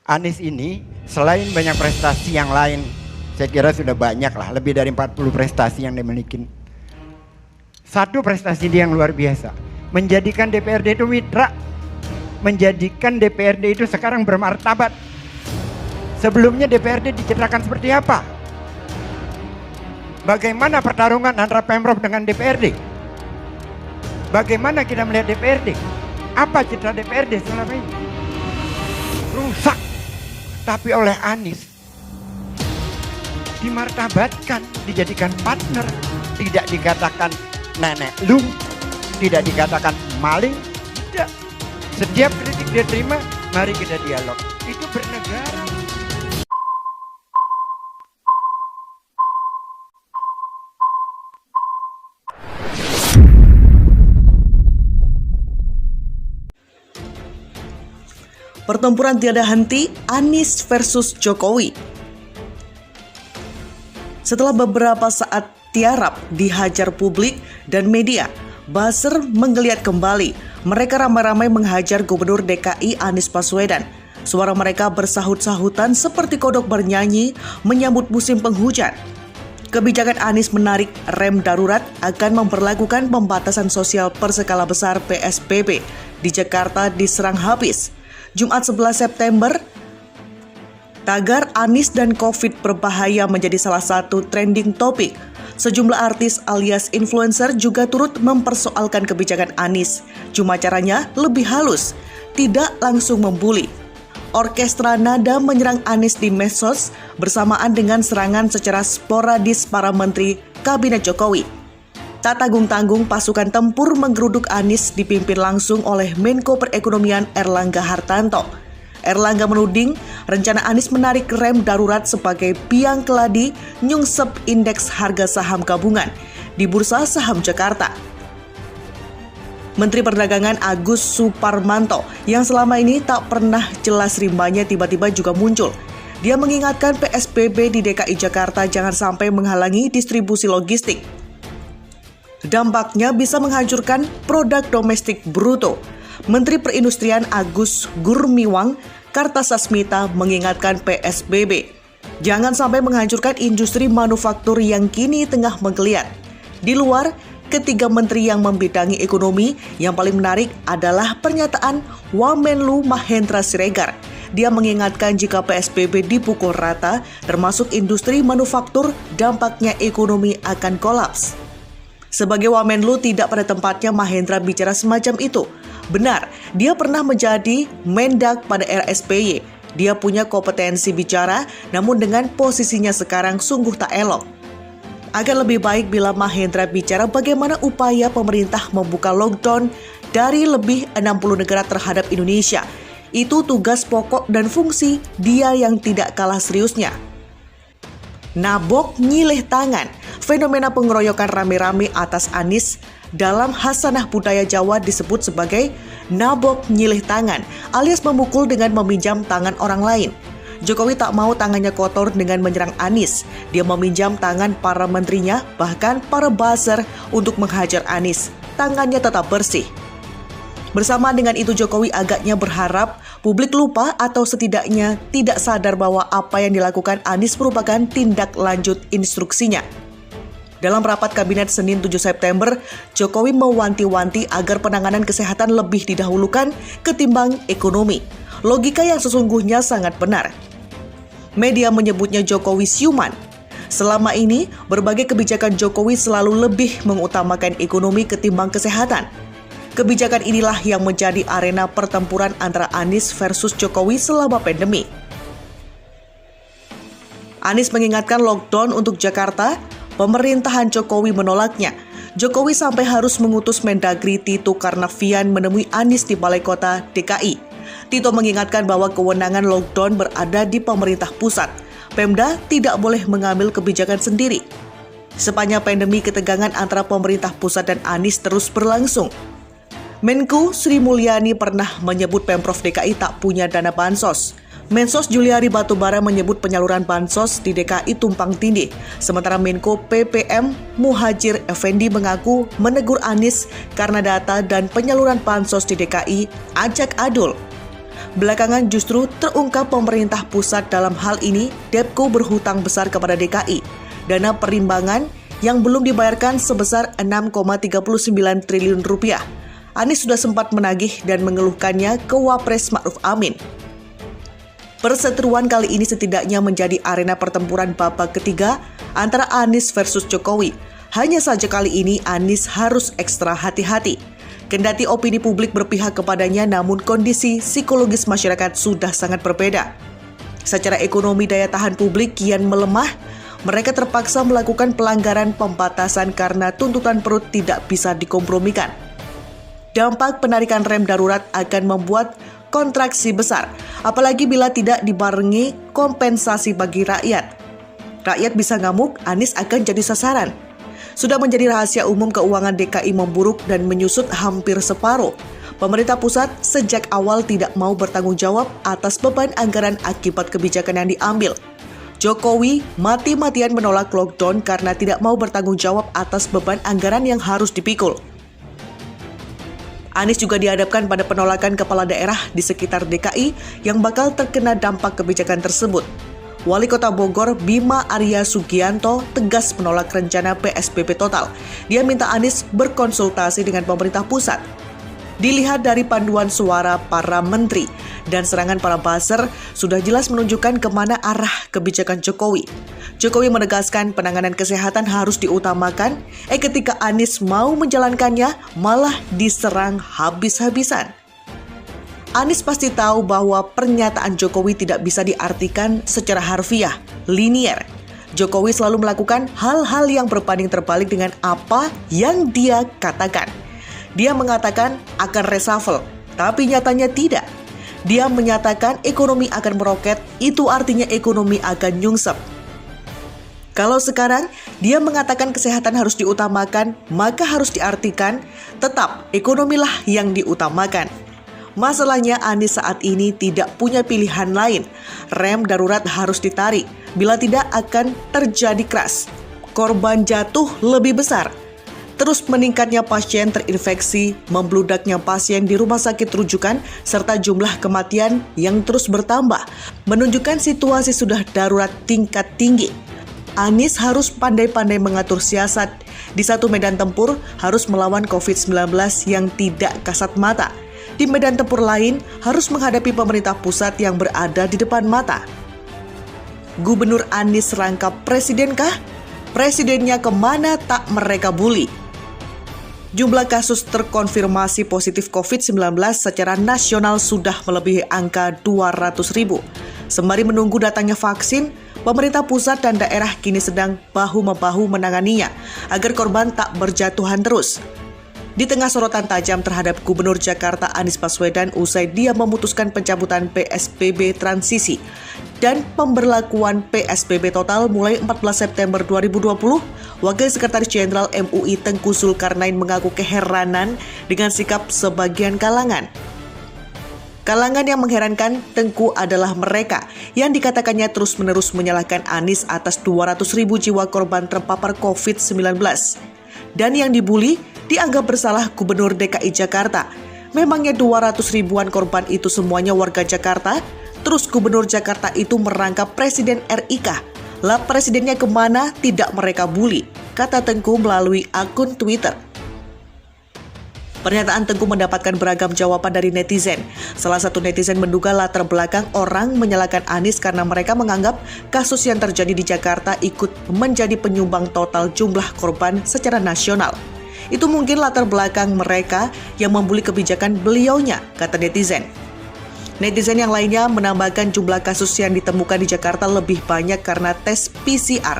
Anies ini selain banyak prestasi yang lain, saya kira sudah banyak lah, lebih dari 40 prestasi yang dimiliki. Satu prestasi dia yang luar biasa, menjadikan DPRD itu mitra, menjadikan DPRD itu sekarang bermartabat. Sebelumnya DPRD dicitrakan seperti apa? Bagaimana pertarungan antara Pemprov dengan DPRD? Bagaimana kita melihat DPRD? Apa citra DPRD selama ini? Rusak. Tapi oleh Anies dimartabatkan, dijadikan partner, tidak dikatakan nenek lu, tidak dikatakan maling, tidak. Setiap kritik dia terima, mari kita dialog. Itu bernegara. Pertempuran tiada henti, Anies versus Jokowi. Setelah beberapa saat tiarap dihajar publik dan media, buzzer menggeliat kembali. Mereka ramai-ramai menghajar Gubernur DKI Anies Baswedan. Suara mereka bersahut-sahutan seperti kodok bernyanyi menyambut musim penghujan. Kebijakan Anies menarik rem darurat akan memperlakukan pembatasan sosial berskala besar PSBB di Jakarta diserang habis. Jumat 11 September, tagar Anies dan COVID berbahaya menjadi salah satu trending topik. Sejumlah artis alias influencer juga turut mempersoalkan kebijakan Anies. Cuma caranya lebih halus, tidak langsung membuli. Orkestra nada menyerang Anies di medsos bersamaan dengan serangan secara sporadis para menteri Kabinet Jokowi. Tak tanggung-tanggung, pasukan tempur menggeruduk Anies dipimpin langsung oleh Menko Perekonomian Erlangga Hartanto. Erlangga menuding rencana Anies menarik rem darurat sebagai biang keladi nyungsep indeks harga saham gabungan di Bursa Saham Jakarta. Menteri Perdagangan Agus Suparmanto yang selama ini tak pernah jelas rimbanya tiba-tiba juga muncul. Dia mengingatkan PSBB di DKI Jakarta jangan sampai menghalangi distribusi logistik. Dampaknya bisa menghancurkan produk domestik bruto. Menteri Perindustrian Agus Gurmiwang Kartasasmita mengingatkan PSBB jangan sampai menghancurkan industri manufaktur yang kini tengah menggeliat. Di luar ketiga menteri yang membidangi ekonomi, yang paling menarik adalah pernyataan Wamenlu Mahendra Siregar. Dia mengingatkan jika PSBB dipukul rata, termasuk industri manufaktur, dampaknya ekonomi akan kolaps. Sebagai Wamenlu, tidak pada tempatnya Mahendra bicara semacam itu. Benar, dia pernah menjadi Mendak pada era SBY. Dia punya kompetensi bicara, namun dengan posisinya sekarang sungguh tak elok. Akan lebih baik bila Mahendra bicara bagaimana upaya pemerintah membuka lockdown dari lebih 60 negara terhadap Indonesia. Itu tugas pokok dan fungsi dia yang tidak kalah seriusnya. Nabok nyilih tangan, fenomena pengeroyokan rame-rame atas Anies dalam Hasanah Budaya Jawa disebut sebagai nabok nyilih tangan, alias memukul dengan meminjam tangan orang lain. Jokowi tak mau tangannya kotor dengan menyerang Anies. Dia meminjam tangan para menterinya, bahkan para buzzer untuk menghajar Anies. Tangannya tetap bersih. Bersamaan dengan itu, Jokowi agaknya berharap publik lupa atau setidaknya tidak sadar bahwa apa yang dilakukan Anies merupakan tindak lanjut instruksinya. Dalam rapat kabinet Senin 7 September, Jokowi mewanti-wanti agar penanganan kesehatan lebih didahulukan ketimbang ekonomi. Logika yang sesungguhnya sangat benar. Media menyebutnya Jokowi siuman. Selama ini, berbagai kebijakan Jokowi selalu lebih mengutamakan ekonomi ketimbang kesehatan. Kebijakan inilah yang menjadi arena pertempuran antara Anies versus Jokowi selama pandemi. Anies mengingatkan lockdown untuk Jakarta, pemerintahan Jokowi menolaknya. Jokowi sampai harus mengutus Mendagri Tito Karnavian menemui Anies di Balai Kota DKI. Tito mengingatkan bahwa kewenangan lockdown berada di pemerintah pusat. Pemda tidak boleh mengambil kebijakan sendiri. Sepanjang pandemi, ketegangan antara pemerintah pusat dan Anies terus berlangsung. Menku Sri Mulyani pernah menyebut Pemprov DKI tak punya dana bansos. Mensos Juliari Batubara menyebut penyaluran bansos di DKI tumpang tindih. Sementara Menko PPM Muhadjir Effendi mengaku menegur Anies karena data dan penyaluran bansos di DKI acak adul. Belakangan justru terungkap pemerintah pusat dalam hal ini Depko berhutang besar kepada DKI. Dana perimbangan yang belum dibayarkan sebesar 6,39 triliun rupiah. Anies sudah sempat menagih dan mengeluhkannya ke Wapres Ma'ruf Amin. Perseteruan kali ini setidaknya menjadi arena pertempuran babak ketiga antara Anies versus Jokowi. Hanya saja kali ini Anies harus ekstra hati-hati. Kendati opini publik berpihak kepadanya, namun kondisi psikologis masyarakat sudah sangat berbeda. Secara ekonomi daya tahan publik kian melemah, mereka terpaksa melakukan pelanggaran pembatasan karena tuntutan perut tidak bisa dikompromikan. Dampak penarikan rem darurat akan membuat kontraksi besar, apalagi bila tidak dibarengi kompensasi bagi rakyat. Rakyat bisa ngamuk, Anies akan jadi sasaran. Sudah menjadi rahasia umum keuangan DKI memburuk dan menyusut hampir separuh. Pemerintah pusat sejak awal tidak mau bertanggung jawab atas beban anggaran akibat kebijakan yang diambil. Jokowi mati-matian menolak lockdown karena tidak mau bertanggung jawab atas beban anggaran yang harus dipikul. Anies juga dihadapkan pada penolakan kepala daerah di sekitar DKI yang bakal terkena dampak kebijakan tersebut. Wali Kota Bogor Bima Arya Sugianto tegas menolak rencana PSBB total. Dia minta Anies berkonsultasi dengan pemerintah pusat. Dilihat dari panduan suara para menteri dan serangan para buzzer sudah jelas menunjukkan kemana arah kebijakan Jokowi. Jokowi menegaskan penanganan kesehatan harus diutamakan, ketika Anies mau menjalankannya malah diserang habis-habisan. Anies pasti tahu bahwa pernyataan Jokowi tidak bisa diartikan secara harfiah, linier. Jokowi selalu melakukan hal-hal yang berbanding terbalik dengan apa yang dia katakan. Dia mengatakan akan reshuffle, tapi nyatanya tidak. Dia menyatakan ekonomi akan meroket, itu artinya ekonomi akan nyungsep. Kalau sekarang dia mengatakan kesehatan harus diutamakan, maka harus diartikan tetap ekonomilah yang diutamakan. Masalahnya Anies saat ini tidak punya pilihan lain. Rem darurat harus ditarik, bila tidak akan terjadi crash. Korban jatuh lebih besar. Terus meningkatnya pasien terinfeksi, membludaknya pasien di rumah sakit rujukan, serta jumlah kematian yang terus bertambah, menunjukkan situasi sudah darurat tingkat tinggi. Anies harus pandai-pandai mengatur siasat. Di satu medan tempur harus melawan COVID-19 yang tidak kasat mata. Di medan tempur lain harus menghadapi pemerintah pusat yang berada di depan mata. Gubernur Anies rangkap presidenkah? Presidennya kemana tak mereka bully? Jumlah kasus terkonfirmasi positif COVID-19 secara nasional sudah melebihi angka 200.000. Sembari menunggu datangnya vaksin, pemerintah pusat dan daerah kini sedang bahu-membahu menanganinya agar korban tak berjatuhan terus. Di tengah sorotan tajam terhadap Gubernur Jakarta Anies Baswedan usai dia memutuskan pencabutan PSBB transisi dan pemberlakuan PSBB total mulai 14 September 2020, Wakil Sekretaris Jenderal MUI Tengku Zulkarnain mengaku keheranan dengan sikap sebagian kalangan. Kalangan yang mengherankan Tengku adalah mereka yang dikatakannya terus-menerus menyalahkan Anies atas 200.000 jiwa korban terpapar COVID-19. Dan yang dibuli dianggap bersalah Gubernur DKI Jakarta. Memangnya 200 ribuan korban itu semuanya warga Jakarta? Terus Gubernur Jakarta itu merangkap Presiden RI kah? Lah presidennya kemana tidak mereka bully? Kata Tengku melalui akun Twitter. Pernyataan Tengku mendapatkan beragam jawaban dari netizen. Salah satu netizen menduga latar belakang orang menyalahkan Anies karena mereka menganggap kasus yang terjadi di Jakarta ikut menjadi penyumbang total jumlah korban secara nasional. Itu mungkin latar belakang mereka yang membuli kebijakan beliaunya, kata netizen. Netizen yang lainnya menambahkan jumlah kasus yang ditemukan di Jakarta lebih banyak karena tes PCR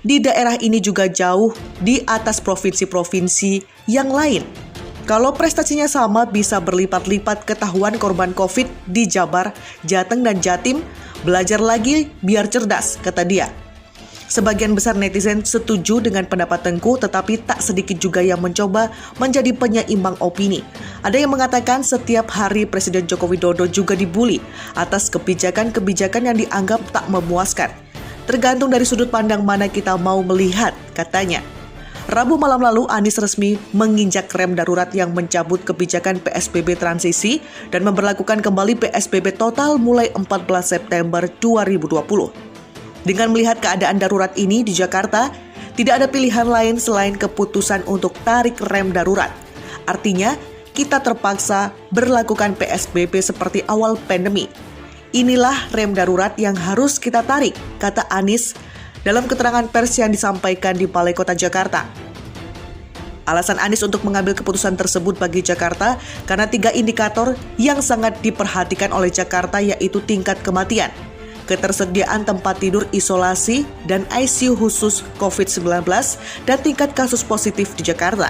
di daerah ini juga jauh di atas provinsi-provinsi yang lain. Kalau prestasinya sama bisa berlipat-lipat ketahuan korban COVID di Jabar, Jateng, dan Jatim. Belajar lagi biar cerdas, kata dia. Sebagian besar netizen setuju dengan pendapat Tengku, tetapi tak sedikit juga yang mencoba menjadi penyeimbang opini. Ada yang mengatakan setiap hari Presiden Joko Widodo juga dibully atas kebijakan-kebijakan yang dianggap tak memuaskan. Tergantung dari sudut pandang mana kita mau melihat, katanya. Rabu malam lalu, Anies resmi menginjak rem darurat yang mencabut kebijakan PSBB transisi dan memberlakukan kembali PSBB total mulai 14 September 2020. Dengan melihat keadaan darurat ini di Jakarta, tidak ada pilihan lain selain keputusan untuk tarik rem darurat. Artinya, kita terpaksa berlakukan PSBB seperti awal pandemi. Inilah rem darurat yang harus kita tarik, kata Anies dalam keterangan pers yang disampaikan di Balai Kota Jakarta. Alasan Anies untuk mengambil keputusan tersebut bagi Jakarta karena 3 indikator yang sangat diperhatikan oleh Jakarta, yaitu tingkat kematian, ketersediaan tempat tidur isolasi dan ICU khusus COVID-19, dan tingkat kasus positif di Jakarta.